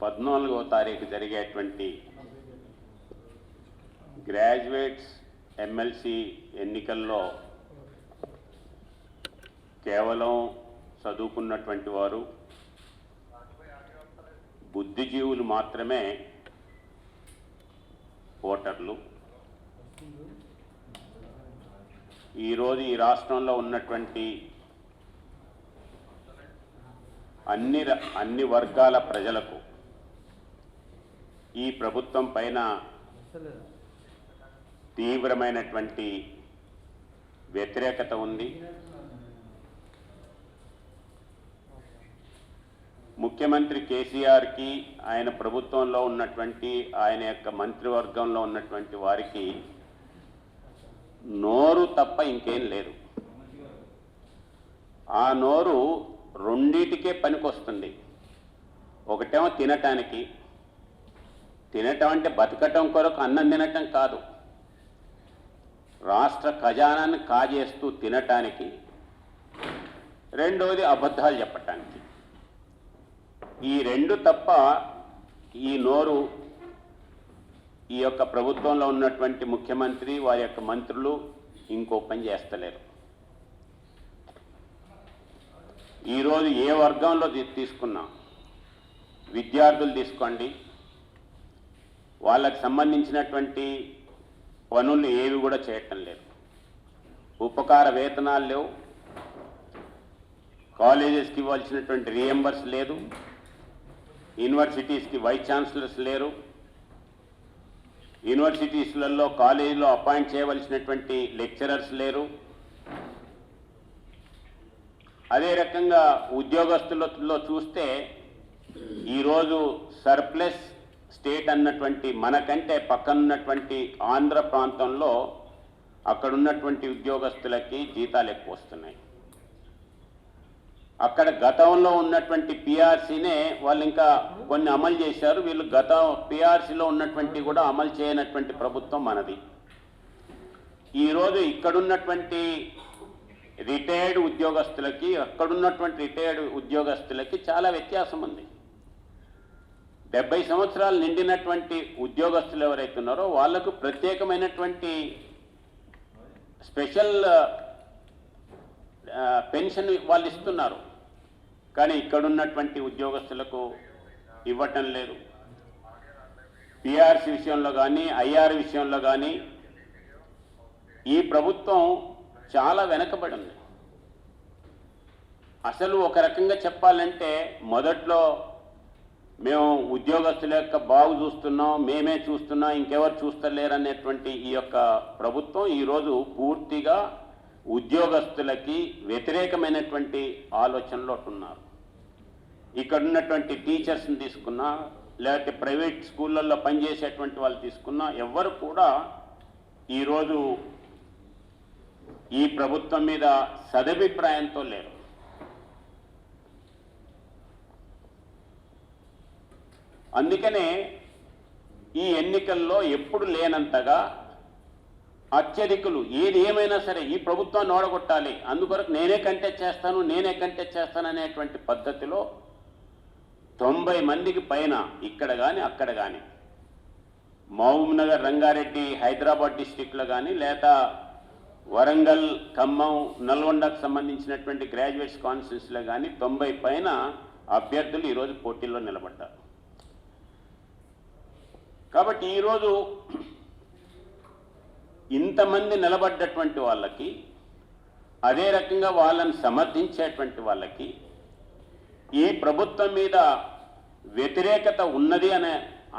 14వ తారీఖు జరిగేటువంటి graduates MLC ఎన్నికల్లో కేవలం చదువుకున్నటువంటి వారు బుద్ధిజీవులు మాత్రమే ఓటర్లు. ఈరోజు ఈ రాష్ట్రంలో ఉన్నటువంటి అన్ని వర్గాల ప్రజలకు ఈ ప్రభుత్వం పైన తీవ్రమైనటువంటి వ్యతిరేకత ఉంది. ముఖ్యమంత్రి కేసీఆర్కి ఆయన ప్రభుత్వంలో ఉన్నటువంటి ఆయన యొక్క మంత్రివర్గంలో ఉన్నటువంటి వారికి నోరు తప్ప ఇంకేం లేదు. ఆ నోరు రెండిటికే పనికొస్తుంది. ఒకటేమో తినటానికి, తినటం అంటే బతకటం కొరకు అన్నం తినటం కాదు, రాష్ట్ర ఖజానాన్ని కాజేస్తూ తినటానికి. రెండవది అబద్ధాలు చెప్పటానికి. ఈ రెండు తప్ప ఈ నోరు ఈ యొక్క ప్రభుత్వంలో ఉన్నటువంటి ముఖ్యమంత్రి వారి యొక్క మంత్రులు ఇంకో పని చేస్తలేరు. ఈరోజు ఏ వర్గంలో తీసుకున్నా, విద్యార్థులు తీసుకోండి, వాళ్ళకి సంబంధించినటువంటి పనులు ఏవి కూడా చేయటం లేదు. ఉపకార వేతనాలు లేవు, కాలేజెస్కి ఇవ్వాల్సినటువంటి రీఎంబర్స్ లేదు, యూనివర్సిటీస్కి వైస్ ఛాన్సలర్స్ లేరు, యూనివర్సిటీస్లలో కాలేజీలో అపాయింట్ చేయవలసినటువంటి లెక్చరర్స్ లేరు. అదే రకంగా ఉద్యోగస్తులలో చూస్తే ఈరోజు సర్ప్లస్ స్టేట్ అన్నటువంటి మనకంటే పక్కనున్నటువంటి ఆంధ్ర ప్రాంతంలో అక్కడున్నటువంటి ఉద్యోగస్తులకి జీతాలు ఎక్కువ వస్తున్నాయి. అక్కడ గతంలో ఉన్నటువంటి పిఆర్సీనే వాళ్ళు ఇంకా కొన్ని అమలు చేశారు. వీళ్ళు గత పిఆర్సీలో ఉన్నటువంటి కూడా అమలు చేయనటువంటి ప్రభుత్వం మనది. ఈరోజు ఇక్కడున్నటువంటి రిటైర్డ్ ఉద్యోగస్తులకి అక్కడున్నటువంటి రిటైర్డ్ ఉద్యోగస్తులకి చాలా వ్యత్యాసం ఉంది. 70 సంవత్సరాలు నిండినటువంటి ఉద్యోగస్తులు ఎవరైతే ఉన్నారో వాళ్లకు ప్రత్యేకమైనటువంటి స్పెషల్ పెన్షన్ వాళ్ళు ఇస్తున్నారు. కానీ ఇక్కడున్నటువంటి ఉద్యోగస్తులకు ఇవ్వటం లేదు. పిఆర్సీ విషయంలో కానీ ఐఆర్ విషయంలో కానీ ఈ ప్రభుత్వం చాలా వెనకబడి ఉంది. అసలు ఒక రకంగా చెప్పాలంటే మొదట్లో మేము ఉద్యోగస్తుల యొక్క బాగు చూస్తున్నాం, మేమే చూస్తున్నాం, ఇంకెవరు చూస్తలేరనేటువంటి ఈ యొక్క ప్రభుత్వం ఈరోజు పూర్తిగా ఉద్యోగస్తులకి వ్యతిరేకమైనటువంటి ఆలోచనలో ఉన్నారు. ఇక్కడ ఉన్నటువంటి టీచర్స్ని తీసుకున్నా, లేకపోతే ప్రైవేట్ స్కూళ్ళల్లో పనిచేసేటువంటి వాళ్ళు తీసుకున్నా, ఎవ్వరు కూడా ఈరోజు ఈ ప్రభుత్వం మీద సదభిప్రాయంతో లేరు. అందుకనే ఈ ఎన్నికల్లో ఎప్పుడు లేనంతగా అత్యధికులు ఏది ఏమైనా సరే ఈ ప్రభుత్వాన్ని ఓడగొట్టాలి, అందుకొరకు నేనే కంటెస్ట్ చేస్తాను అనేటువంటి పద్ధతిలో 90 మందికి పైన ఇక్కడ కానీ అక్కడ కానీ మహబూబ్ నగర్, రంగారెడ్డి, హైదరాబాద్ డిస్టిక్లో కానీ లేదా వరంగల్, ఖమ్మం, నల్గొండకు సంబంధించినటువంటి గ్రాడ్యుయేట్స్ కాన్స్టిట్యూన్సీలో కానీ 90 పైన అభ్యర్థులు ఈరోజు పోటీల్లో నిలబడ్డారు. కాబట్టి ఈరోజు ఇంతమంది నిలబడ్డటువంటి వాళ్ళకి, అదే రకంగా వాళ్ళని సమర్థించేటువంటి వాళ్ళకి ఈ ప్రభుత్వం మీద వ్యతిరేకత ఉన్నది అని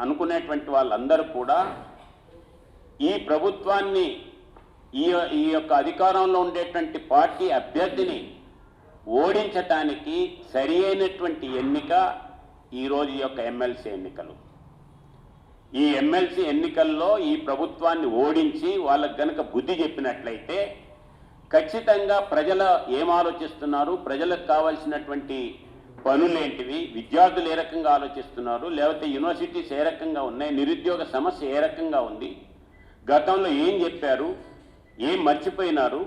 అనుకునేటువంటి వాళ్ళందరూ కూడా ఈ ప్రభుత్వాన్ని ఈ యొక్క అధికారంలో ఉండేటువంటి పార్టీ అభ్యర్థిని ఓడించటానికి సరి అయినటువంటి ఎన్నిక ఈరోజు ఈ యొక్క ఎమ్మెల్సీ ఎన్నికలు. ఈ ఎమ్మెల్సీ ఎన్నికల్లో ఈ ప్రభుత్వాన్ని ఓడించి వాళ్ళకు గనక బుద్ధి చెప్పినట్లయితే ఖచ్చితంగా ప్రజలు ఏం ఆలోచిస్తున్నారు, ప్రజలకు కావాల్సినటువంటి పనులేంటివి, విద్యార్థులు ఏ రకంగా ఆలోచిస్తున్నారు, లేకపోతే యూనివర్సిటీస్ ఏ రకంగా ఉన్నాయి, నిరుద్యోగ సమస్య ఏ రకంగా ఉంది, గతంలో ఏం చెప్పారు, ఏం మర్చిపోయినారు,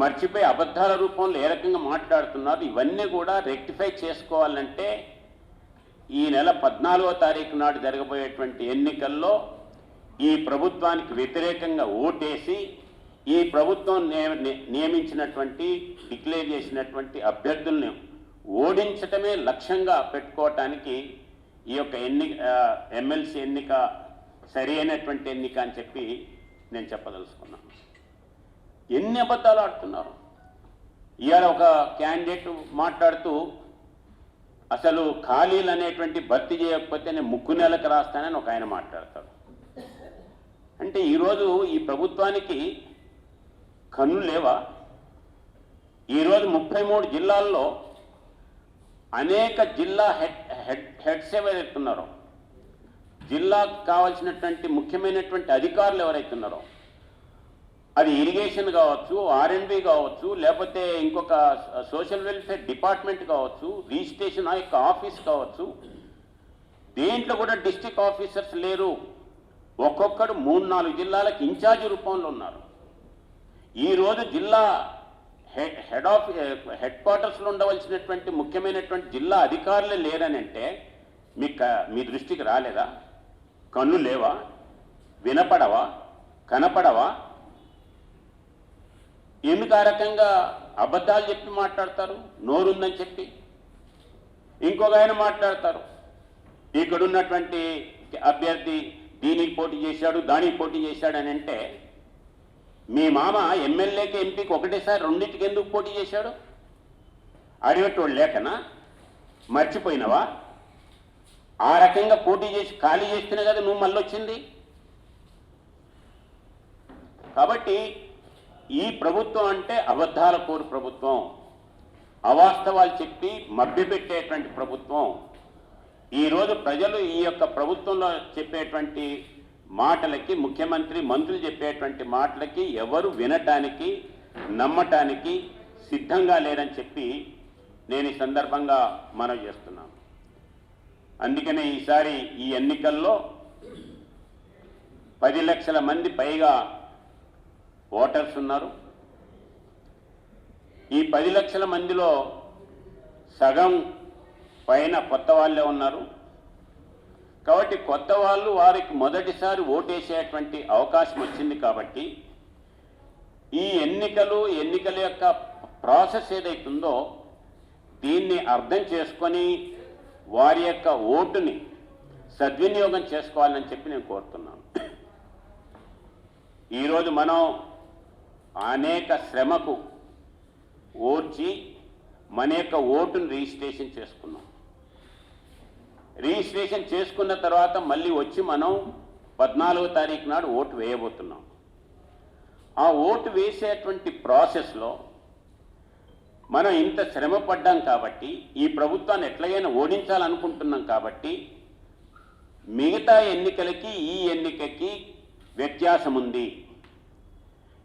మర్చిపోయి అబద్ధాల రూపంలో ఏ రకంగా మాట్లాడుతున్నారు, ఇవన్నీ కూడా రెక్టిఫై చేసుకోవాలంటే ఈ నెల నెల 14వ తారీఖు నాడు జరగబోయేటువంటి ఎన్నికల్లో ఈ ప్రభుత్వానికి వ్యతిరేకంగా ఓటేసి ఈ ప్రభుత్వం నియమించినటువంటి డిక్లేర్ చేసినటువంటి అభ్యర్థుల్ని ఓడించటమే లక్ష్యంగా పెట్టుకోవటానికి ఈ యొక్క ఎమ్మెల్సీ ఎన్నిక సరి అయినటువంటి ఎన్నిక అని చెప్పి నేను చెప్పదలుచుకున్నాను. ఎన్ని అబద్ధాలు ఆడుతున్నారు. ఇవాళ ఒక క్యాండిడేట్ మాట్లాడుతూ అసలు ఖాళీలు అనేటువంటి భర్తీ చేయకపోతే నేను 3 నెలలకు రాస్తానని ఒక ఆయన మాట్లాడతాడు. అంటే ఈరోజు ఈ ప్రభుత్వానికి కన్ను లేవా? ఈరోజు 33 జిల్లాల్లో అనేక జిల్లా హెడ్స్ ఎవరైతున్నారో, జిల్లాకు కావాల్సినటువంటి ముఖ్యమైనటువంటి అధికారులు ఎవరైతున్నారో, అది ఇరిగేషన్ కావచ్చు, R&B కావచ్చు, లేకపోతే ఇంకొక సోషల్ వెల్ఫేర్ డిపార్ట్మెంట్ కావచ్చు, రిజిస్ట్రేషన్ ఆ యొక్క ఆఫీస్ కావచ్చు, దేంట్లో కూడా డిస్ట్రిక్ట్ ఆఫీసర్స్ లేరు. ఒక్కొక్కడు 3-4 జిల్లాలకు ఇన్ఛార్జి రూపంలో ఉన్నారు. ఈరోజు జిల్లా హెడ్ క్వార్టర్స్లో ఉండవలసినటువంటి ముఖ్యమైనటువంటి జిల్లా అధికారులే లేరని అంటే మీ దృష్టికి రాలేదా? కన్ను లేవా? వినపడవా? కనపడవా? ఎందుకు ఆ రకంగా అబద్ధాలు చెప్పి మాట్లాడతారు? నోరుందని చెప్పి. ఇంకొక ఆయన మాట్లాడతారు, ఇక్కడున్నటువంటి అభ్యర్థి దీనికి పోటీ చేశాడు, దానికి పోటీ చేశాడు అని అంటే, మీ మామ ఎమ్మెల్యేకి ఎంపీకి ఒకటేసారి రెండింటికి ఎందుకు పోటీ చేశాడు? అడిగేటోళ్ళు లేకనా? మర్చిపోయినవా? ఆ రకంగా పోటీ చేసి ఖాళీ చేస్తేనే కదా నువ్వు మళ్ళీ వచ్చింది. కాబట్టి ఈ ప్రభుత్వం అంటే అబద్ధాల కోరు ప్రభుత్వం, అవాస్తవాలు చెప్పి మభ్యపెట్టేటువంటి ప్రభుత్వం. ఈరోజు ప్రజలు ఈ యొక్క ప్రభుత్వంలో చెప్పేటువంటి మాటలకి, ముఖ్యమంత్రి మంత్రులు చెప్పేటువంటి మాటలకి ఎవరు వినటానికి, నమ్మటానికి సిద్ధంగా లేరని చెప్పి నేను ఈ సందర్భంగా మనవి చేస్తున్నాను. అందుకనే ఈసారి ఈ ఎన్నికల్లో 10 లక్షల మంది పైగా ఓటర్స్ ఉన్నారు. ఈ 10 లక్షల మందిలో సగం పైన కొత్త వాళ్ళే ఉన్నారు. కాబట్టి కొత్త వాళ్ళు వారికి మొదటిసారి ఓటేసేటువంటి అవకాశం వచ్చింది. కాబట్టి ఈ ఎన్నికల యొక్క ప్రాసెస్ ఏదైతుందో దీన్ని అర్థం చేసుకొని వారి యొక్క ఓటుని సద్వినియోగం చేసుకోవాలని చెప్పి నేను కోరుతున్నాను. ఈరోజు మనం అనేక శ్రమకు ఓర్చి మన యొక్క ఓటును రిజిస్ట్రేషన్ చేసుకున్నాం. రిజిస్ట్రేషన్ చేసుకున్న తర్వాత మళ్ళీ వచ్చి మనం 14వ తారీఖు నాడు ఓటు వేయబోతున్నాం. ఆ ఓటు వేసేటువంటి ప్రాసెస్లో మనం ఇంత శ్రమ పడ్డాం కాబట్టి, ఈ ప్రభుత్వాన్ని ఎట్లాగైనా ఓడించాలనుకుంటున్నాం కాబట్టి, మిగతా ఎన్నికలకి ఈ ఎన్నికకి వ్యత్యాసం ఉంది.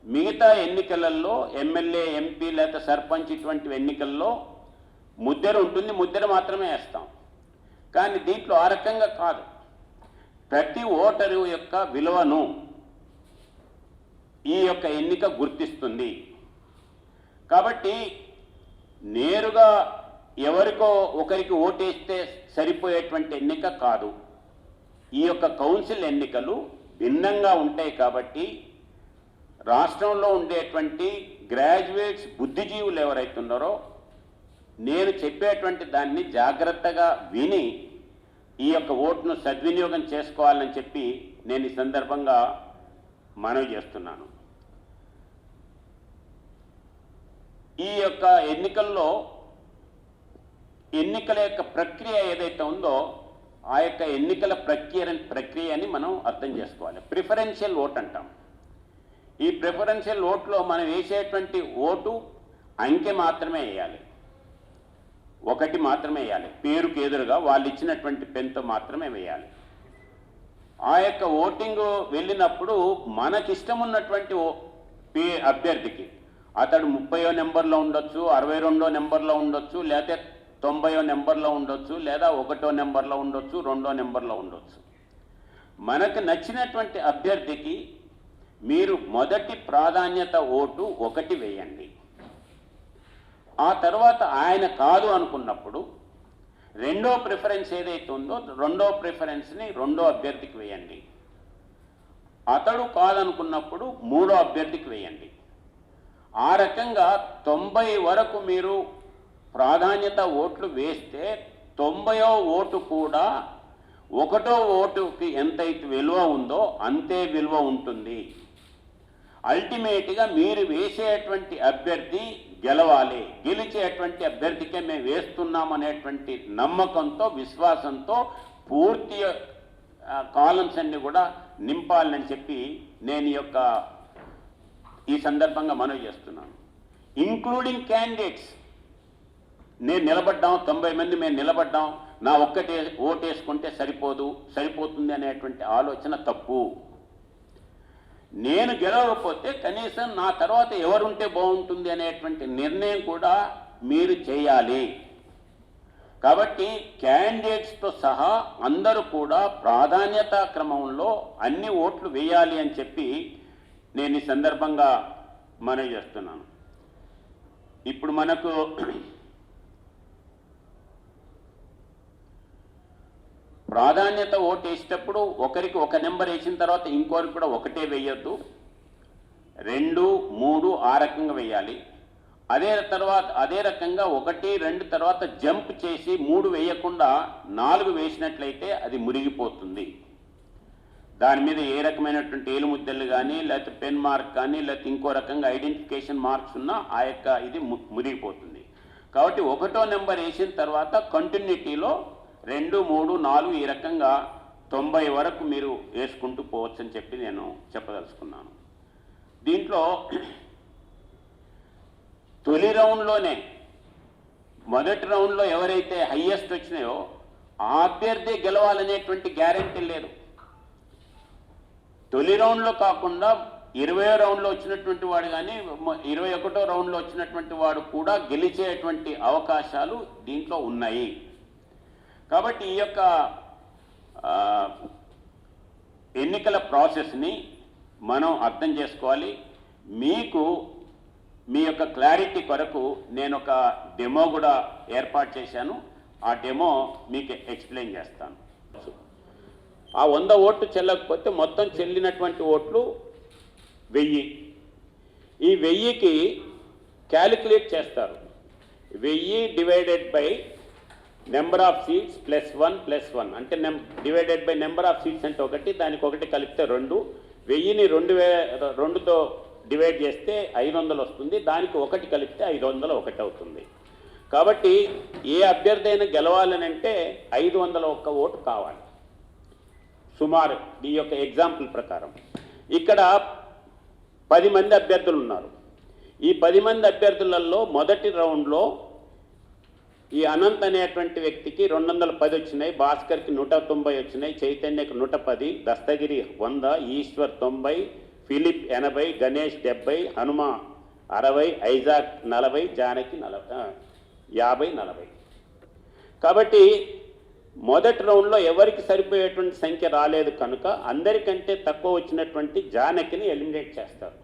మిగతా ఎన్నికలలో ఎమ్మెల్యే, ఎంపీ లేదా సర్పంచ్ ఇటువంటి ఎన్నికల్లో ముద్దెర ఉంటుంది, ముద్దెర మాత్రమే వేస్తాం. కానీ దీంట్లో ఆ రకంగా కాదు. ప్రతి ఓటరు యొక్క విలువను ఈ యొక్క ఎన్నిక గుర్తిస్తుంది. కాబట్టి నేరుగా ఎవరికో ఒకరికి ఓటేస్తే సరిపోయేటువంటి ఎన్నిక కాదు. ఈ యొక్క కౌన్సిల్ ఎన్నికలు భిన్నంగా ఉంటాయి. కాబట్టి రాష్ట్రంలో ఉండేటువంటి గ్రాడ్యుయేట్స్, బుద్ధిజీవులు ఎవరైతే ఉన్నారో నేను చెప్పేటువంటి దాన్ని జాగ్రత్తగా విని ఈ యొక్క ఓటును సద్వినియోగం చేసుకోవాలని చెప్పి నేను ఈ సందర్భంగా మనవి చేస్తున్నాను. ఈ యొక్క ఎన్నికల యొక్క ప్రక్రియ ఏదైతే ఉందో ఆ యొక్క ఎన్నికల ప్రక్రియని మనం అర్థం చేసుకోవాలి. ప్రిఫరెన్షియల్ ఓట్ అంటాం. ఈ ప్రిఫరెన్షియల్ ఓట్లో మనం వేసేటువంటి ఓటు అంకె మాత్రమే వేయాలి, ఒకటి మాత్రమే వేయాలి. పేరుకు ఎదురుగా వాళ్ళు ఇచ్చినటువంటి పెన్తో మాత్రమే వేయాలి. ఆ యొక్క ఓటింగ్ వెళ్ళినప్పుడు మనకిష్టం ఉన్నటువంటి అభ్యర్థికి అతడు 30వ నెంబర్లో ఉండొచ్చు, 62వ నెంబర్లో ఉండొచ్చు, లేకపోతే 90వ నెంబర్లో ఉండొచ్చు, లేదా 1వ నెంబర్లో ఉండొచ్చు, 2వ నెంబర్లో ఉండొచ్చు. మనకు నచ్చినటువంటి అభ్యర్థికి మీరు మొదటి ప్రాధాన్యత ఓటు 1 వేయండి. ఆ తర్వాత ఆయన కాదు అనుకున్నప్పుడు రెండో ప్రిఫరెన్స్ ఏదైతే ఉందో రెండో ప్రిఫరెన్స్ని రెండో అభ్యర్థికి వేయండి. అతడు కాదనుకున్నప్పుడు మూడో అభ్యర్థికి వేయండి. ఆ రకంగా 90 వరకు మీరు ప్రాధాన్యత ఓట్లు వేస్తే 90వ ఓటు కూడా 1వ ఓటుకి ఎంతైతే విలువ ఉందో అంతే విలువ ఉంటుంది. అల్టిమేట్గా మీరు వేసేటువంటి అభ్యర్థి గెలవాలి, గెలిచేటువంటి అభ్యర్థికే మేము వేస్తున్నాం అనేటువంటి నమ్మకంతో విశ్వాసంతో పూర్తి కాలమ్స్ అన్ని కూడా నింపాలని చెప్పి నేను ఈ సందర్భంగా మనవి చేస్తున్నాను. Including candidates. నేను నిలబడ్డాం, 90 మంది మేము నిలబడ్డాం, నా ఒక్కటే ఓటేసుకుంటే సరిపోతుంది అనేటువంటి ఆలోచన తప్పు. నేను గెలవకపోతే కనీసం నా తర్వాత ఎవరుంటే బాగుంటుంది అనేటువంటి నిర్ణయం కూడా మీరు చేయాలి. కాబట్టి క్యాండిడేట్స్తో సహా అందరూ కూడా ప్రాధాన్యతా క్రమంలో అన్ని ఓట్లు వేయాలి అని చెప్పి నేను ఈ సందర్భంగా మనవి చేస్తున్నాను. ఇప్పుడు మనకు ప్రాధాన్యత ఓటు వేసేటప్పుడు ఒకరికి ఒక నెంబర్ వేసిన తర్వాత ఇంకోరికి కూడా ఒకటే వేయొద్దు, 2, 3 ఆ రకంగా వేయాలి. అదే రకంగా 1, 2 తర్వాత జంప్ చేసి 3 వేయకుండా 4 వేసినట్లయితే అది మురిగిపోతుంది. దాని మీద ఏ రకమైనటువంటి ఏలుముద్దలు కానీ లేకపోతే పెన్ మార్క్ కానీ లేకపోతే ఇంకో రకంగా ఐడెంటిఫికేషన్ మార్క్స్ ఉన్నా ఇది మురిగిపోతుంది. కాబట్టి 1వ నెంబర్ వేసిన తర్వాత కంటిన్యూటీలో 2, 3, 4 ఈ రకంగా 90 వరకు మీరు వేసుకుంటూ పోవచ్చు అని చెప్పి నేను చెప్పదలుచుకున్నాను. దీంట్లో తొలి రౌండ్లోనే మొదటి రౌండ్లో ఎవరైతే హయ్యెస్ట్ వచ్చినాయో ఆ అభ్యర్థి గెలవాలనేటువంటి గ్యారెంటీ లేదు. తొలి రౌండ్లో కాకుండా 20వ రౌండ్లో వచ్చినటువంటి వాడు కానీ 21వ రౌండ్లో వచ్చినటువంటి వాడు కూడా గెలిచేటువంటి అవకాశాలు దీంట్లో ఉన్నాయి. కాబట్టి ఈ యొక్క ఎన్నికల ప్రాసెస్ని మనం అర్థం చేసుకోవాలి. మీ యొక్క క్లారిటీ కొరకు నేను ఒక డెమో కూడా ఏర్పాటు చేశాను. ఆ డెమో మీకు ఎక్స్ప్లెయిన్ చేస్తాను. ఆ 100 ఓట్లు చెల్లకపోతే మొత్తం చెల్లినటువంటి ఓట్లు 1000. ఈ 1000కి క్యాలిక్యులేట్ చేస్తారు. 1000 divided by number of seats +1 అంటే divided by number of seats అంటే 1, దానికి 1 కలిపితే 2. 1000ని 2తో డివైడ్ చేస్తే 500 వస్తుంది, దానికి 1 కలిపితే 501 అవుతుంది. కాబట్టి ఏ అభ్యర్థి అయినా గెలవాలనంటే 501 ఓటు కావాలి సుమారు. ఈ యొక్క ఎగ్జాంపుల్ ప్రకారం ఇక్కడ 10 మంది అభ్యర్థులు ఉన్నారు. ఈ 10 మంది అభ్యర్థులలో మొదటి రౌండ్లో ఈ అనంత్ అనేటువంటి వ్యక్తికి 210 వచ్చినాయి, భాస్కర్కి 190 వచ్చినాయి, చైతన్యకి 110, దస్తగిరి 100, ఈశ్వర్ 90, ఫిలిప్ 80, గణేష్ 70, హనుమ 60, ఐజాక్ 40, జానకి 50-40. కాబట్టి మొదటి రౌండ్లో ఎవరికి సరిపోయేటువంటి సంఖ్య రాలేదు కనుక అందరికంటే తక్కువ వచ్చినటువంటి జానకిని ఎలిమినేట్ చేస్తారు,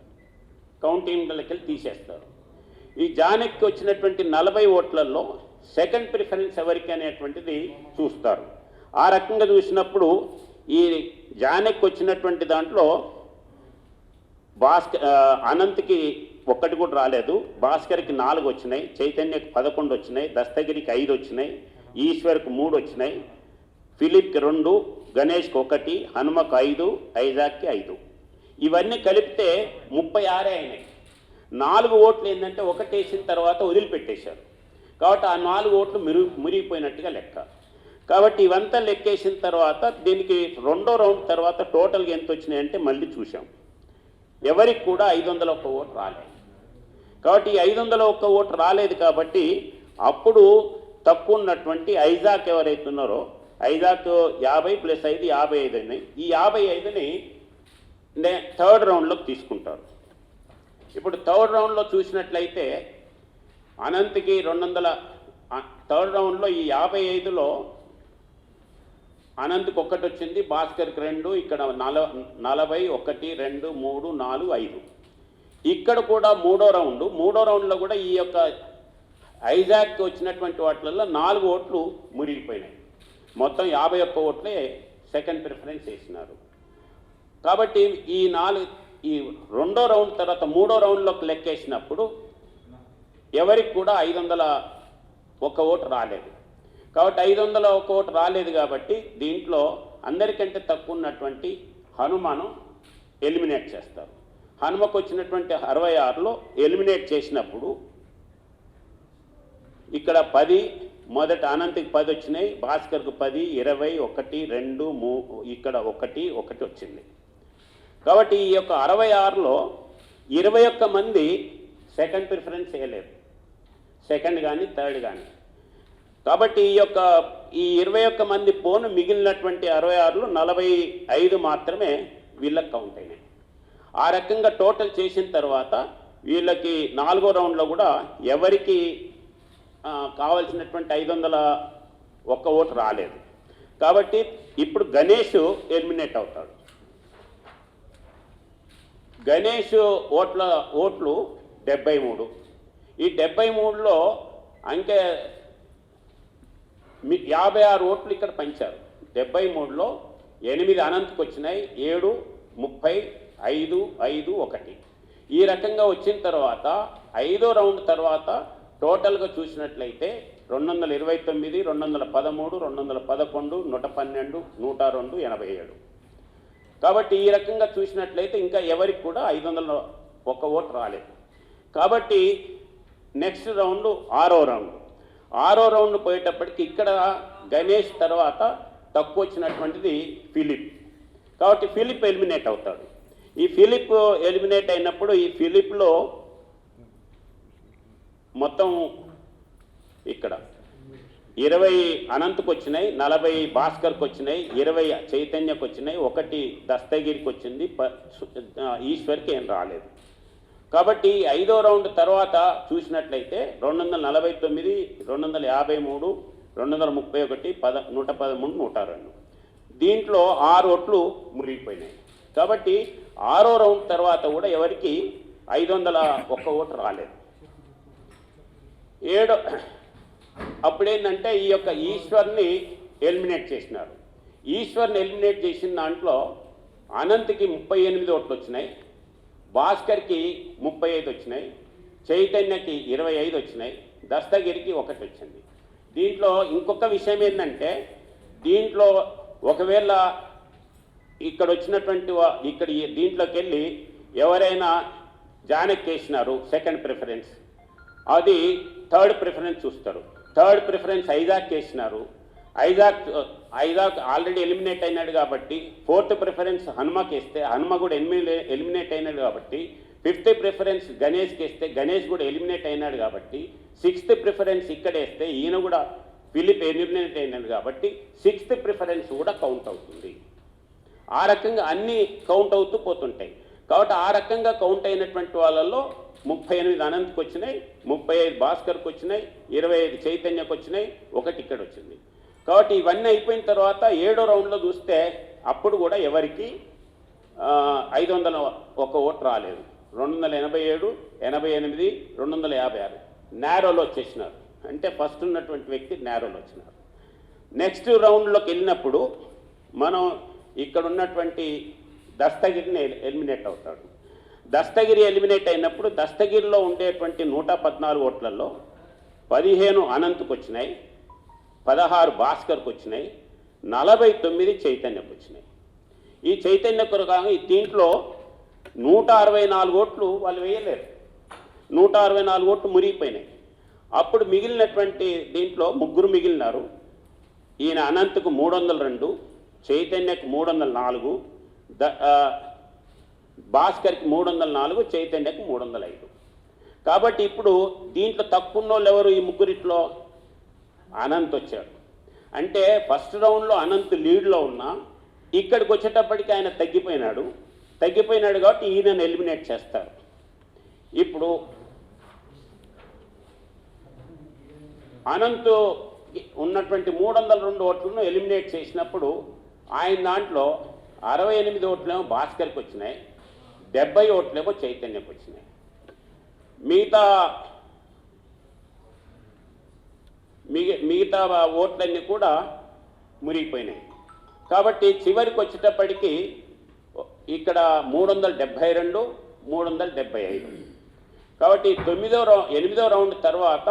కౌంటింగ్లకి వెళ్ళి తీసేస్తారు. ఈ జానకి వచ్చినటువంటి 40 ఓట్లలో సెకండ్ ప్రిఫరెన్స్ ఎవరికి అనేటువంటిది చూస్తారు. ఆ రకంగా చూసినప్పుడు ఈ జానకి వచ్చినటువంటి దాంట్లో అనంత్కి 1 కూడా రాలేదు, భాస్కర్కి 4 వచ్చినాయి, చైతన్యకి 11 వచ్చినాయి, దస్తగిరికి 5 వచ్చినాయి, ఈశ్వర్కి 3 వచ్చినాయి, ఫిలిప్కి 2, గణేష్కి 1, హనుమకు 5, ఐజాక్కి 5. ఇవన్నీ కలిపితే 36 అయినాయి. 4 ఓట్లు ఏంటంటే 1 వేసిన తర్వాత వదిలిపెట్టేశారు. కాబట్టి ఆ 4 ఓట్లు మురిగిపోయినట్టుగా లెక్క. కాబట్టి ఇవంతా లెక్కేసిన తర్వాత దీనికి 2వ రౌండ్ తర్వాత టోటల్గా ఎంత వచ్చినాయంటే మళ్ళీ చూసాం. ఎవరికి కూడా 501 ఓటు రాలేదు. కాబట్టి 501 ఓటు రాలేదు కాబట్టి అప్పుడు తక్కువ ఉన్నటువంటి ఐజాక్ ఎవరైతే ఉన్నారో ఐజాక్ 50 + 5 55 అయినాయి. ఈ 55ని థర్డ్ రౌండ్లోకి తీసుకుంటారు. ఇప్పుడు థర్డ్ రౌండ్లో చూసినట్లయితే అనంత్కి 200, థర్డ్ రౌండ్లో ఈ 55లో అనంత్కి 1 వచ్చింది, భాస్కర్కి 2, ఇక్కడ 40, 1, 2, 3, 4, 5. ఇక్కడ కూడా మూడో రౌండ్లో కూడా ఈ యొక్క ఐజాక్ వచ్చినటువంటి వాటిల్లో 4 ఓట్లు మురిగిపోయినాయి. మొత్తం 51 ఓట్లే సెకండ్ ప్రిఫరెన్స్ వేసినారు. కాబట్టి ఈ రెండో రౌండ్ తర్వాత మూడో రౌండ్లోకి లెక్కేసినప్పుడు ఎవరికి కూడా 501 ఓటు రాలేదు. కాబట్టి 501 ఓటు రాలేదు కాబట్టి దీంట్లో అందరికంటే తక్కువ ఉన్నటువంటి హనుమాను ఎలిమినేట్ చేస్తారు. హనుమకు వచ్చినటువంటి 66లో ఎలిమినేట్ చేసినప్పుడు ఇక్కడ 10, మొదట అనంతకి 10 వచ్చినాయి, భాస్కర్కు 10, 20, 1, 2, 3 ఇక్కడ 1 వచ్చింది. కాబట్టి ఈ యొక్క 66లో 21 మంది సెకండ్ ప్రిఫరెన్స్ వేయలేదు, సెకండ్ కానీ థర్డ్ కానీ. కాబట్టి ఈ 21 మంది పోను మిగిలినటువంటి 66లో 45 మాత్రమే వీళ్ళకి కౌంట్ అయినాయి. ఆ రకంగా టోటల్ చేసిన తర్వాత వీళ్ళకి 4వ రౌండ్లో కూడా ఎవరికి కావాల్సినటువంటి 501 ఓటు రాలేదు. కాబట్టి ఇప్పుడు గణేష్ ఎలిమినేట్ అవుతాడు. గణేష్ ఓట్లు 73. ఈ 73లో అంకే 56 ఓట్లు ఇక్కడ పంచారు. 73లో 8 అనంతకు వచ్చినాయి, 7, 30, 5, 5, 1 ఈ రకంగా వచ్చిన తర్వాత 5వ రౌండ్ తర్వాత టోటల్గా చూసినట్లయితే 229, 213, 211, 112, 102, 87. కాబట్టి ఈ రకంగా చూసినట్లయితే ఇంకా ఎవరికి కూడా 501 ఓటు రాలేదు. కాబట్టి నెక్స్ట్ రౌండ్ 6వ రౌండ్. 6వ రౌండ్ పోయేటప్పటికి ఇక్కడ గణేష్ తర్వాత తక్కువ వచ్చినటువంటిది ఫిలిప్. కాబట్టి ఫిలిప్ ఎలిమినేట్ అవుతాడు. ఈ ఫిలిప్ ఎలిమినేట్ అయినప్పుడు ఈ ఫిలిప్లో మొత్తం ఇక్కడ 20 అనంతకు వచ్చినాయి, 40 భాస్కర్కి వచ్చినాయి, 20 చైతన్యకు వచ్చినాయి, 1 దస్తగిరికి వచ్చింది, ఈశ్వర్కి ఏం రాలేదు. కాబట్టి 5వ రౌండ్ తర్వాత చూసినట్లయితే 249, 253, 231, 113, 102 దీంట్లో 6 ఓట్లు మురిగిపోయినాయి. కాబట్టి 6వ రౌండ్ తర్వాత కూడా ఎవరికి 501 ఓటు రాలేదు. అప్పుడేంటంటే ఈ యొక్క ఈశ్వర్ని ఎలిమినేట్ చేసినారు. ఈశ్వర్ని ఎలిమినేట్ చేసిన దాంట్లో అనంత్కి 38 ఓట్లు వచ్చినాయి, భాస్కర్కి 35 వచ్చినాయి, చైతన్యకి 25 వచ్చినాయి, దస్తగిరికి 1 వచ్చింది. దీంట్లో ఇంకొక విషయం ఏంటంటే దీంట్లో ఒకవేళ ఇక్కడ వచ్చినటువంటి దీంట్లోకి వెళ్ళి ఎవరైనా జానక్ వేసినారు సెకండ్ ప్రిఫరెన్స్, అది థర్డ్ ప్రిఫరెన్స్ చూస్తారు. థర్డ్ ప్రిఫరెన్స్ ఐజాక్ వేసినారు, ఐజాక్ ఆల్రెడీ ఎలిమినేట్ అయినాడు కాబట్టి 4th ప్రిఫరెన్స్ హనుమకి వేస్తే హనుమ కూడా ఎలిమినేట్ అయినాడు కాబట్టి 5th ప్రిఫరెన్స్ గణేష్కి వేస్తే గణేష్ కూడా ఎలిమినేట్ అయినాడు కాబట్టి 6th ప్రిఫరెన్స్ ఇక్కడ వేస్తే ఈయన కూడా ఫిలిప్ ఎలిమినేట్ అయినాడు కాబట్టి 6th ప్రిఫరెన్స్ కూడా కౌంట్ అవుతుంది. ఆ రకంగా అన్నీ కౌంట్ అవుతూ పోతుంటాయి. కాబట్టి ఆ రకంగా కౌంట్ అయినటువంటి వాళ్ళల్లో 38 అనంత్కి వచ్చినాయి, 35 భాస్కర్కి వచ్చినాయి, 25 చైతన్యకు వచ్చినాయి, 1 ఇక్కడ వచ్చింది. కాబట్టి ఇవన్నీ అయిపోయిన తర్వాత 7వ రౌండ్లో చూస్తే అప్పుడు కూడా ఎవరికి 501 ఓటు రాలేదు. 287, 88, 256 నేరోలో వచ్చేసినారు. అంటే ఫస్ట్ ఉన్నటువంటి వ్యక్తి నేరోలో వచ్చినారు. నెక్స్ట్ రౌండ్లోకి వెళ్ళినప్పుడు మనం ఇక్కడ ఉన్నటువంటి దస్తగిరిని ఎలిమినేట్ అవుతాడు. దస్తగిరి ఎలిమినేట్ అయినప్పుడు దస్తగిరిలో ఉండేటువంటి 114 ఓట్లలో 15 అనంత్కు వచ్చినాయి, 16 భాస్కర్కి వచ్చినాయి, 49 చైతన్యకు వచ్చినాయి. ఈ చైతన్య కొరకు దీంట్లో 164 ఓట్లు వాళ్ళు వేయలేరు, 164 ఓట్లు మురిగిపోయినాయి. అప్పుడు మిగిలినటువంటి దీంట్లో 3 మిగిలినారు. ఈయన అనంత్కు 302, చైతన్యకు 304, భాస్కర్కి 304, చైతన్యకు 305. కాబట్టి ఇప్పుడు దీంట్లో తక్కువ వాళ్ళు ఎవరు? ఈ ముగ్గురిట్లో అనంత్ వచ్చాడు. అంటే ఫస్ట్ రౌండ్లో అనంత్ లీడ్లో ఉన్నా ఇక్కడికి వచ్చేటప్పటికి ఆయన తగ్గిపోయినాడు కాబట్టి ఈయనను ఎలిమినేట్ చేస్తారు. ఇప్పుడు అనంత్ ఉన్నటువంటి 302 ఓట్లను ఎలిమినేట్ చేసినప్పుడు ఆయన దాంట్లో 68 ఓట్లేమో భాస్కర్కి వచ్చినాయి, 70 ఓట్లేమో చైతన్యకు వచ్చినాయి. మిగతా మిగతా ఓట్లన్నీ కూడా మురిగిపోయినాయి. కాబట్టి చివరికి వచ్చేటప్పటికి ఇక్కడ 372, 375. కాబట్టి 8వ రౌండ్ తర్వాత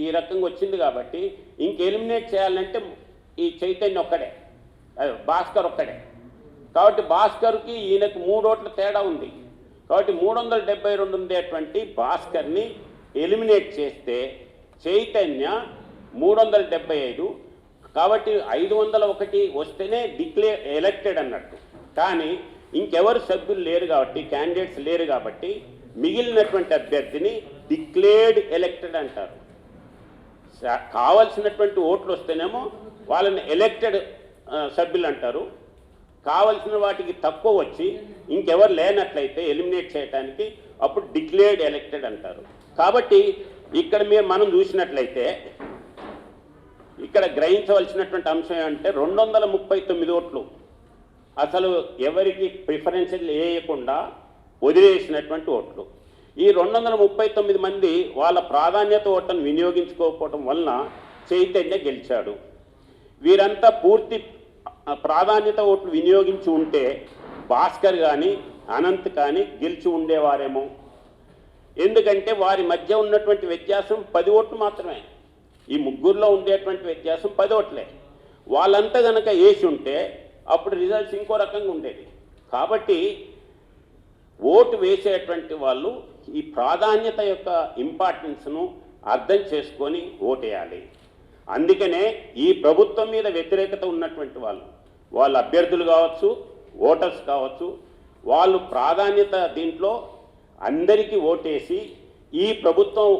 ఈ రకంగా వచ్చింది. కాబట్టి ఇంక ఎలిమినేట్ చేయాలంటే ఈ చైతన్య ఒక్కడే, భాస్కర్ ఒక్కడే. కాబట్టి భాస్కర్కి ఈయనకు 3 ఓట్ల తేడా ఉంది. కాబట్టి 372 ఉండేటువంటి భాస్కర్ని ఎలిమినేట్ చేస్తే చైతన్య 375. కాబట్టి 501 వస్తేనే ఎలక్టెడ్ అన్నట్టు. కానీ ఇంకెవరు సభ్యులు లేరు కాబట్టి, క్యాండిడేట్స్ లేరు కాబట్టి మిగిలినటువంటి అభ్యర్థిని డిక్లేర్డ్ ఎలక్టెడ్ అంటారు. కావలసినటువంటి ఓట్లు వస్తేనేమో వాళ్ళని ఎలక్టెడ్ సభ్యులు అంటారు. కావలసిన వాటికి తక్కువ వచ్చి ఇంకెవరు లేనట్లయితే ఎలిమినేట్ చేయడానికి అప్పుడు డిక్లేర్డ్ ఎలక్టెడ్ అంటారు. కాబట్టి ఇక్కడ మనం చూసినట్లయితే ఇక్కడ గ్రహించవలసినటువంటి అంశం ఏమంటే 239 ఓట్లు అసలు ఎవరికి ప్రిఫరెన్షియల్ వేయకుండా వదిలేసినటువంటి ఓట్లు. ఈ 239 మంది వాళ్ళ ప్రాధాన్యత ఓట్లను వినియోగించుకోకపోవడం వలన చైతన్య గెలిచాడు. వీరంతా పూర్తి ప్రాధాన్యత ఓట్లు వినియోగించి ఉంటే భాస్కర్ కానీ అనంత్ కానీ గెలిచి ఉండేవారేమో. ఎందుకంటే వారి మధ్య ఉన్నటువంటి వ్యత్యాసం 10 ఓట్లు మాత్రమే. ఈ ముగ్గురులో ఉండేటువంటి వ్యత్యాసం 10 ఓట్లే. వాళ్ళంతా కనుక వేసి ఉంటే అప్పుడు రిజల్ట్స్ ఇంకో రకంగా ఉండేది. కాబట్టి ఓటు వేసేటువంటి వాళ్ళు ఈ ప్రాధాన్యత యొక్క ఇంపార్టెన్స్ను అర్థం చేసుకొని ఓటేయాలి. అందుకనే ఈ ప్రభుత్వం మీద వ్యతిరేకత ఉన్నటువంటి వాళ్ళ అభ్యర్థులు కావచ్చు, ఓటర్స్ కావచ్చు, వాళ్ళు ప్రాధాన్యత దీంట్లో అందరికీ ఓటేసి ఈ ప్రభుత్వం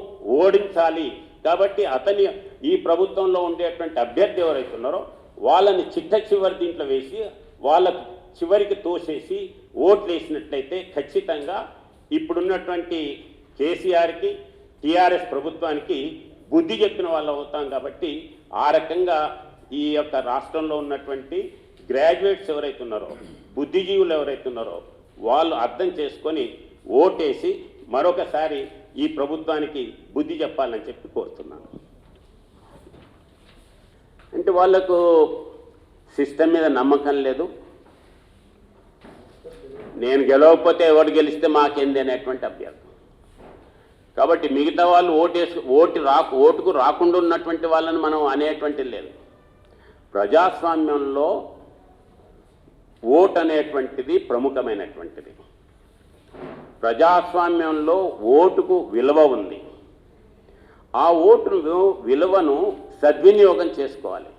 ఓడించాలి. కాబట్టి ఈ ప్రభుత్వంలో ఉండేటువంటి అభ్యర్థి ఎవరైతే ఉన్నారో వాళ్ళని చివరి దీంట్లో వేసి వాళ్ళకు చివరికి తోసేసి ఓట్లు వేసినట్లయితే ఖచ్చితంగా ఇప్పుడున్నటువంటి కేసీఆర్కి, టీఆర్ఎస్ ప్రభుత్వానికి బుద్ధి చెప్పిన వాళ్ళు అవుతాం. కాబట్టి ఆ రకంగా ఈ యొక్క రాష్ట్రంలో ఉన్నటువంటి గ్రాడ్యుయేట్స్ ఎవరైతే ఉన్నారో, బుద్ధిజీవులు ఎవరైతే ఉన్నారో వాళ్ళు అర్థం చేసుకొని ఓటేసి మరొకసారి ఈ ప్రభుత్వానికి బుద్ధి చెప్పాలని చెప్పి కోరుతున్నాను. అంటే వాళ్లకు సిస్టమ్ మీద నమ్మకం లేదు. నేను గెలవకపోతే ఎవరు గెలిస్తే మాకేంది అనేటువంటి అభ్యర్థం. కాబట్టి మిగతా వాళ్ళు ఓటుకు రాకుండా ఉన్నటువంటి వాళ్ళని మనం అనేటువంటిది లేదు. ప్రజాస్వామ్యంలో ఓటు అనేటువంటిది ప్రముఖమైనటువంటిది. ప్రజాస్వామ్యంలో ఓటుకు విలువ ఉంది. ఆ ఓటు విలువను సద్వినియోగం చేసుకోవాలి.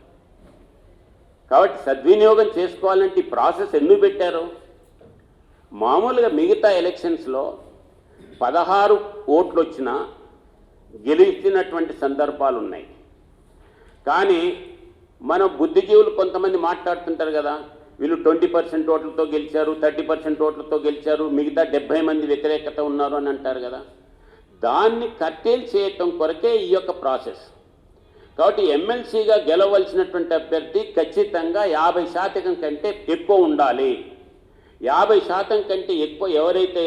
కాబట్టి సద్వినియోగం చేసుకోవాలంటే ఈ ప్రాసెస్ ఎందుకు పెట్టారు? మామూలుగా మిగతా ఎలక్షన్స్లో 16 ఓట్లు వచ్చినా గెలిచినటువంటి సందర్భాలు ఉన్నాయి. కానీ మన బుద్ధిజీవులు కొంతమంది మాట్లాడుతుంటారు కదా, వీళ్ళు 20% ఓట్లతో గెలిచారు, 30% ఓట్లతో గెలిచారు, మిగతా 70 మంది వ్యతిరేకత ఉన్నారు అని అంటారు కదా. దాన్ని కట్టేలు చేయటం కొరకే ఈ యొక్క ప్రాసెస్. కాబట్టి ఎమ్మెల్సీగా గెలవలసినటువంటి అభ్యర్థి ఖచ్చితంగా 50% కంటే ఎక్కువ ఉండాలి. 50% కంటే ఎక్కువ ఎవరైతే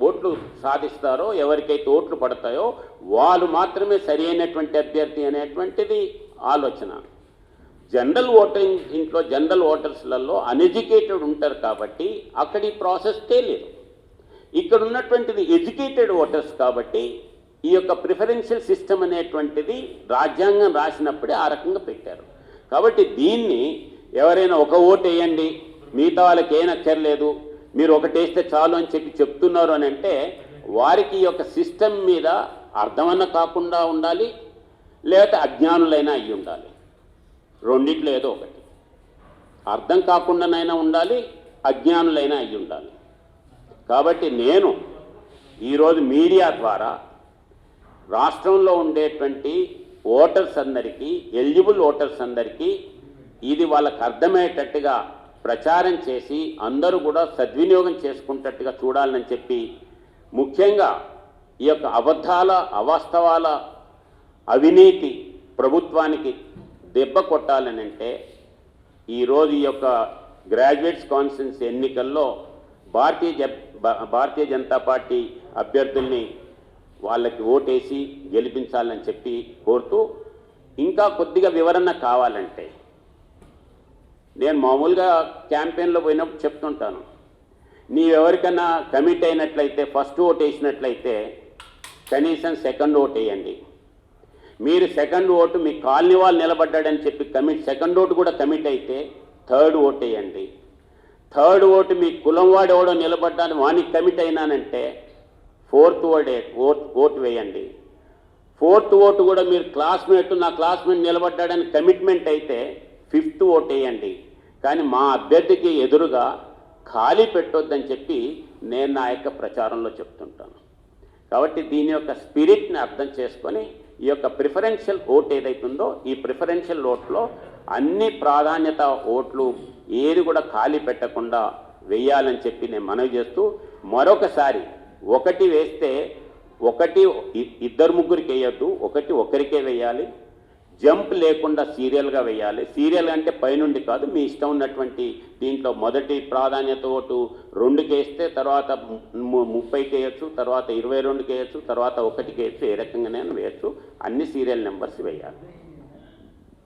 ఓట్లు సాధిస్తారో, ఎవరికైతే ఓట్లు పడతాయో వాళ్ళు మాత్రమే సరి అయినటువంటి అభ్యర్థి అనేటువంటిది ఆలోచన. జనరల్ ఓటర్స్లలో అన్ఎడ్యుకేటెడ్ ఉంటారు కాబట్టి అక్కడ ఈ ప్రాసెస్ తెలియదు. ఇక్కడ ఉన్నటువంటిది ఎడ్యుకేటెడ్ ఓటర్స్ కాబట్టి ఈ యొక్క ప్రిఫరెన్షియల్ సిస్టమ్ అనేటువంటిది రాజ్యాంగం రాసినప్పుడే ఆ రకంగా పెట్టారు. కాబట్టి దీన్ని ఎవరైనా ఒక ఓటు వేయండి, మిగతా వాళ్ళకి ఏం అక్కర్లేదు, మీరు ఒకటి వేస్తే చాలు అని చెప్తున్నారు అని అంటే వారికి ఈ యొక్క సిస్టమ్ మీద అర్థమన్న కాకుండా ఉండాలి, లేకపోతే అజ్ఞానులైనా అయ్యి ఉండాలి. రెండిట్లో ఏదో ఒకటి. అర్థం కాకుండానైనా ఉండాలి, అజ్ఞానులైనా అయ్యి ఉండాలి. కాబట్టి నేను ఈరోజు మీడియా ద్వారా రాష్ట్రంలో ఉండేటువంటి ఓటర్స్ అందరికీ, ఎలిజిబుల్ ఓటర్స్ అందరికీ ఇది వాళ్ళకు అర్థమయ్యేటట్టుగా ప్రచారం చేసి అందరూ కూడా సద్వినియోగం చేసుకునేటట్టుగా చూడాలని చెప్పి, ముఖ్యంగా ఈ యొక్క అబద్ధాల, అవాస్తవాల, అవినీతి ప్రభుత్వానికి దెబ్బ కొట్టాలని అంటే ఈరోజు ఈ యొక్క గ్రాడ్యుయేట్స్ కాన్స్టిట్యున్సీ ఎన్నికల్లో భారతీయ జనతా పార్టీ అభ్యర్థుల్ని వాళ్ళకి ఓటేసి గెలిపించాలని చెప్పి కోరుతూ ఇంకా కొద్దిగా వివరణ కావాలంటే నేను మామూలుగా క్యాంపెయిన్లో పోయినప్పుడు చెప్తుంటాను, నీవెవరికైనా కమిట్ అయినట్లయితే ఫస్ట్ ఓట్ వేసినట్లయితే కనీసం సెకండ్ ఓట్ వేయండి. మీరు సెకండ్ ఓటు మీ కాలనీ వాళ్ళు నిలబడ్డాడని చెప్పి సెకండ్ ఓటు కూడా కమిట్ అయితే థర్డ్ ఓట్ వేయండి. థర్డ్ ఓటు మీ కులం వాడు ఎవడో నిలబడ్డాను వానికి కమిట్ అయినానంటే ఫోర్త్ ఓటు వేయండి. ఫోర్త్ ఓటు కూడా మీరు నా క్లాస్మేట్ నిలబడ్డాడని కమిట్మెంట్ అయితే ఫిఫ్త్ ఓటు వేయండి. కానీ మా అభ్యర్థికి ఎదురుగా ఖాళీ పెట్టొద్దని చెప్పి నేను నా యొక్క ప్రచారంలో చెప్తుంటాను. కాబట్టి దీని యొక్క స్పిరిట్ని అర్థం చేసుకొని ఈ యొక్క ప్రిఫరెన్షియల్ ఓట్ ఏదైతుందో ఈ ప్రిఫరెన్షియల్ ఓట్లో అన్ని ప్రాధాన్యత ఓట్లు ఏది కూడా ఖాళీ పెట్టకుండా వేయాలని చెప్పి నేను మనవి చేస్తూ, మరొకసారి ఒకటి వేస్తే ఇద్దరు ముగ్గురికి వేయొద్దు, ఒకరికే వేయాలి. జంప్ లేకుండా సీరియల్గా వేయాలి. సీరియల్ అంటే పైనుండి కాదు, మీ ఇష్టం ఉన్నటువంటి దీంట్లో మొదటి ప్రాధాన్యత ఓటు 2కి వేస్తే తర్వాత 30కి వేయచ్చు, తర్వాత 22కి వేయచ్చు, తర్వాత 1కి వేయచ్చు, ఏ రకంగానే వేయచ్చు. అన్ని సీరియల్ నెంబర్స్ వేయాలి.